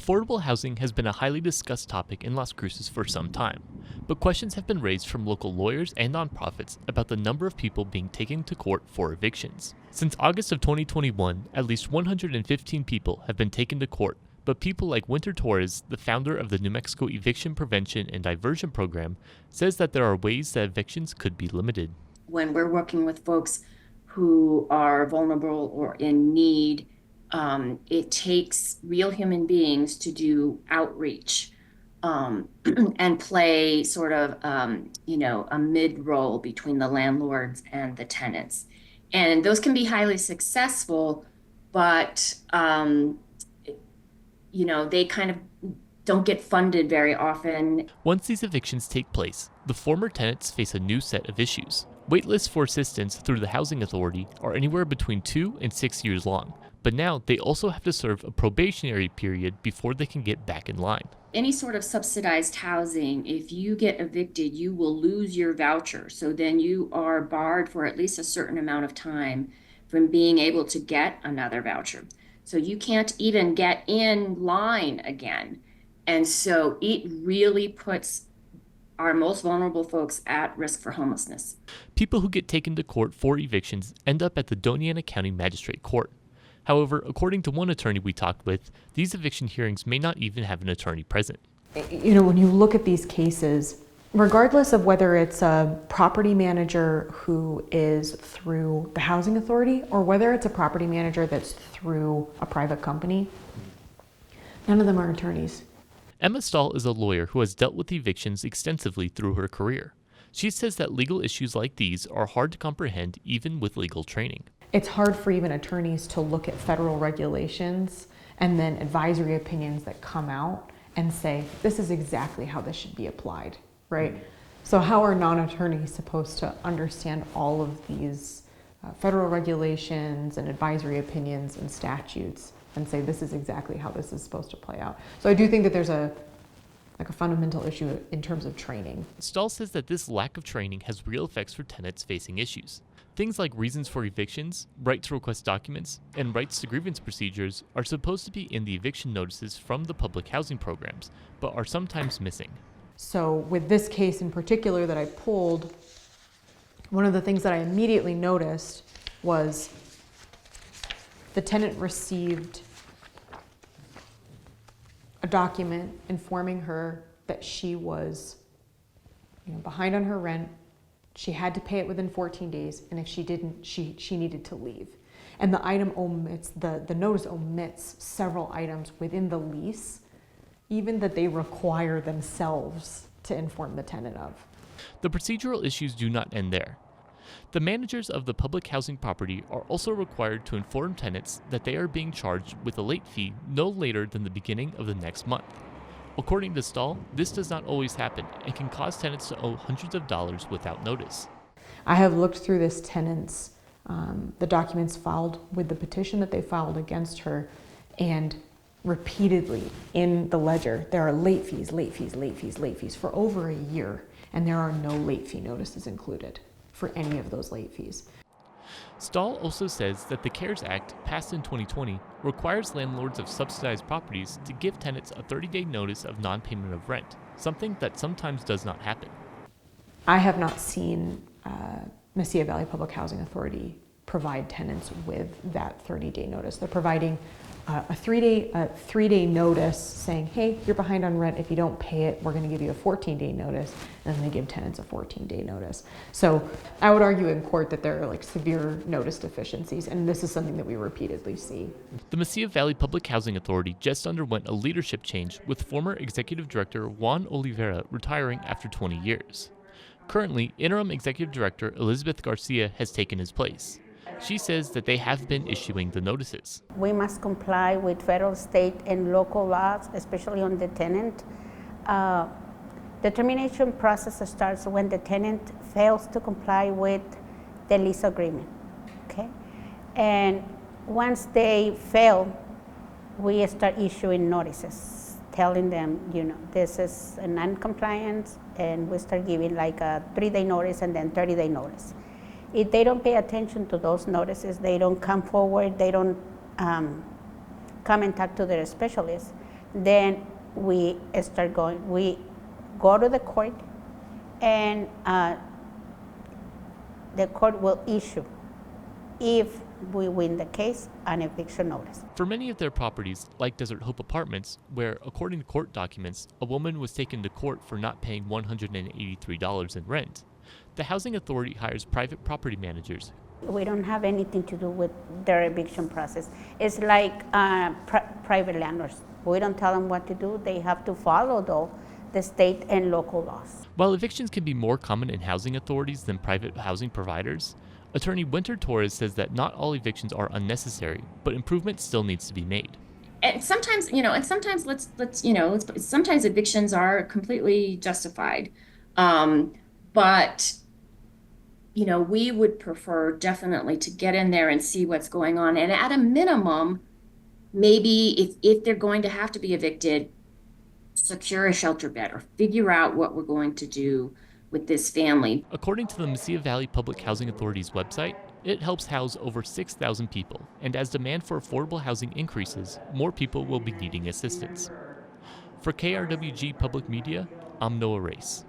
Affordable housing has been a highly discussed topic in Las Cruces for some time, but questions have been raised from local lawyers and nonprofits about the number of people being taken to court for evictions. Since August of 2021, at least 115 people have been taken to court, but people like Winter Torres, the founder of the New Mexico Eviction Prevention and Diversion Program, says that there are ways that evictions could be limited. When we're working with folks who are vulnerable or in need, it takes real human beings to do outreach and play sort of, a mid role between the landlords and the tenants. And those can be highly successful, but, they kind of don't get funded very often. Once these evictions take place, the former tenants face a new set of issues. Waitlists for assistance through the Housing Authority are anywhere between 2 and 6 years long, but now they also have to serve a probationary period before they can get back in line. Any sort of subsidized housing, if you get evicted, you will lose your voucher. So then you are barred for at least a certain amount of time from being able to get another voucher. So you can't even get in line again. And so it really puts our most vulnerable folks at risk for homelessness. People who get taken to court for evictions end up at the Doña Ana County Magistrate Court. However, according to one attorney we talked with, these eviction hearings may not even have an attorney present. When you look at these cases, regardless of whether it's a property manager who is through the Housing Authority or whether it's a property manager that's through a private company, none of them are attorneys. Emma Stahl is a lawyer who has dealt with evictions extensively through her career. She says that legal issues like these are hard to comprehend even with legal training. It's hard for even attorneys to look at federal regulations and then advisory opinions that come out and say, this is exactly how this should be applied, right? So how are non-attorneys supposed to understand all of these federal regulations and advisory opinions and statutes and say, this is exactly how this is supposed to play out? So I do think that there's a fundamental issue in terms of training. Stahl says that this lack of training has real effects for tenants facing issues. Things like reasons for evictions, right to request documents, and rights to grievance procedures are supposed to be in the eviction notices from the public housing programs, but are sometimes missing. So with this case in particular that I pulled, one of the things that I immediately noticed was the tenant received a document informing her that she was behind on her rent. She had to pay it within 14 days, and if she didn't, she needed to leave. And the item omits, the notice omits several items within the lease, even that they require themselves to inform the tenant of. The procedural issues do not end there. The managers of the public housing property are also required to inform tenants that they are being charged with a late fee no later than the beginning of the next month. According to Stahl, this does not always happen and can cause tenants to owe hundreds of dollars without notice. I have looked through this tenant's, the documents filed with the petition that they filed against her, and repeatedly in the ledger, there are late fees, late fees, late fees, late fees for over a year, and there are no late fee notices included for any of those late fees. Stahl also says that the CARES Act, passed in 2020, requires landlords of subsidized properties to give tenants a 30-day notice of non-payment of rent, something that sometimes does not happen. I have not seen Mesilla Valley Public Housing Authority provide tenants with that 30-day notice. They're providing a three-day notice saying, hey, you're behind on rent. If you don't pay it, we're going to give you a 14-day notice. And then they give tenants a 14-day notice. So I would argue in court that there are severe notice deficiencies, and this is something that we repeatedly see. The Mesilla Valley Public Housing Authority just underwent a leadership change, with former Executive Director Juan Oliveira retiring after 20 years. Currently, Interim Executive Director Elizabeth Garcia has taken his place. She says that they have been issuing the notices. We must comply with federal, state, and local laws, especially on the tenant. The termination process starts when the tenant fails to comply with the lease agreement, okay? And once they fail, we start issuing notices, telling them, this is a non-compliance, and we start giving like a 3-day notice and then 30-day notice. If they don't pay attention to those notices, they don't come forward, they don't come and talk to their specialist, then we go to the court, and the court will issue, if we win the case, an eviction notice. For many of their properties, like Desert Hope Apartments, where, according to court documents, a woman was taken to court for not paying $183 in rent, the housing authority hires private property managers. We don't have anything to do with their eviction process. It's like private landlords. We don't tell them what to do. They have to follow, though, the state and local laws. While evictions can be more common in housing authorities than private housing providers, Attorney Winter Torres says that not all evictions are unnecessary, but improvement still needs to be made. And sometimes, sometimes evictions are completely justified. But we would prefer definitely to get in there and see what's going on. And at a minimum, maybe if they're going to have to be evicted, secure a shelter bed or figure out what we're going to do with this family. According to the Mesilla Valley Public Housing Authority's website, it helps house over 6,000 people, and as demand for affordable housing increases, more people will be needing assistance. For KRWG Public Media, I'm Noah Race.